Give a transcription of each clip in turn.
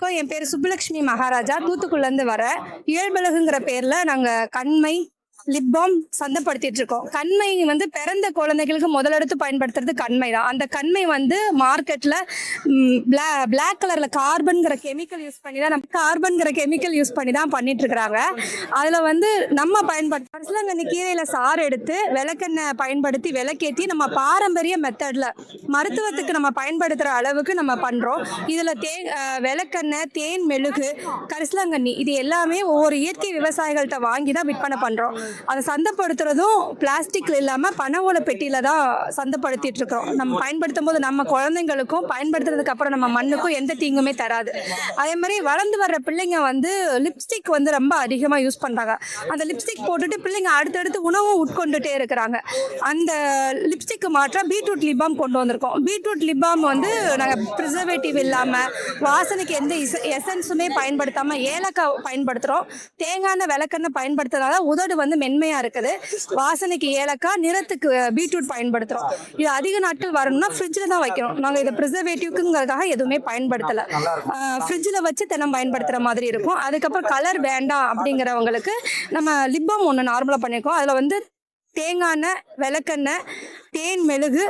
வணக்கம். என் பேர் சுப்புலட்சுமி மகாராஜா. தூத்துக்குடிலேருந்து வரேன். இயல்பழகுங்கிற பேர்ல நாங்க கண்மை, லிப் பாம் சந்தைப்படுத்திட்டு இருக்கோம். கண்மை வந்து பிறந்த குழந்தைகளுக்கு முதலெடுத்து பயன்படுத்துறது கண்மை தான். அந்த கண்மை வந்து மார்க்கெட்ல பிளாக் கலர்ல கார்பன்கிற கெமிக்கல் யூஸ் பண்ணி தான் பண்ணிட்டு இருக்கிறாங்க. அதுல வந்து நம்ம பயன்படுத்த கீரையில சாறு எடுத்து விளக்கெண்ணெய் பயன்படுத்தி விளக்கேற்றி நம்ம பாரம்பரிய மெத்தட்ல மருத்துவத்துக்கு நம்ம பயன்படுத்துற அளவுக்கு நம்ம பண்றோம். இதுல விளக்கெண்ணெய், தேன், மெழுகு, கரிசலாங்கண்ணி இது எல்லாமே ஒவ்வொரு இயற்கை விவசாயிகள்கிட்ட வாங்கி தான் விற்பனை பண்றோம். அதை சந்தைப்படுத்துறதும் பிளாஸ்டிக்ல இல்லாம பனை ஓலை பெட்டியில தான் சந்தைப்படுத்திட்டு இருக்கோம். நம்ம பயன்படுத்தும் போது நம்ம குழந்தைங்களுக்கும் பயன்படுத்துறதுக்கு அப்புறம் நம்ம மண்ணுக்கும் எந்த தீங்குமே தராது. அதே மாதிரி வளர்ந்து வர்ற பிள்ளைங்க வந்து லிப்ஸ்டிக் வந்து ரொம்ப அதிகமா யூஸ் பண்றாங்க. அந்த லிப்ஸ்டிக் போட்டுட்டு பிள்ளைங்க அடுத்தடுத்து உணவும் உட்கொண்டுட்டே இருக்கிறாங்க. அந்த லிப்ஸ்டிக் மாற்ற பீட்ரூட் லிப் பாம் கொண்டு வந்திருக்கோம். பீட்ரூட் லிப் பாம் வந்து நாங்கள் ப்ரிசர்வேட்டிவ் இல்லாம வாசனைக்கு எந்த எசன்ஸுமே பயன்படுத்தாம ஏலக்காய் பயன்படுத்துறோம். தேங்காய் விளக்கெண்ணெய் பயன்படுத்துறதால உதடு வந்து மென்மையா இருக்குது. வாசனைக்கு ஏலக்காய், நிறத்துக்கு பீட்ரூட் பயன்படுத்துறோம். இது அதிக நாட்கள் வரணும்னா ஃப்ரிட்ஜில் தான் வைக்கணும். நாங்கள் இதை ப்ரிசர்வேட்டிவ்க்குங்கிறதுக்காக எதுவுமே பயன்படுத்தல. ஃப்ரிட்ஜில் வச்சு தினம் பயன்படுத்துற மாதிரி இருக்கும். அதுக்கப்புறம் கலர் வேண்டாம் அப்படிங்கிறவங்களுக்கு நம்ம லிப் பாம் ஒன்று நார்மலாக பண்ணியிருக்கோம். அதில் வந்து தேங்காய் எண்ணெய், விளக்கெண்ணெய், தேன், மெழுகு,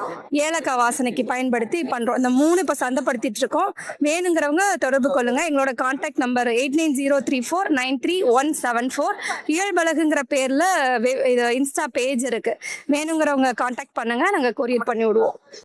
ஏலக்காய் வாசனைக்கு பயன்படுத்தி பண்ணுறோம். இந்த 3 இப்போ சந்தைப்படுத்திட்டு இருக்கோம். வேணுங்கிறவங்க தொடர்பு கொள்ளுங்கள். எங்களோட கான்டாக்ட் நம்பர் 8903493174. இயல்பழகுங்கிற பேரில் இன்ஸ்டா பேஜ் இருக்குது. வேணுங்கிறவங்க கான்டாக்ட் பண்ணுங்கள். நாங்கள் கொரியர் பண்ணி விடுவோம்.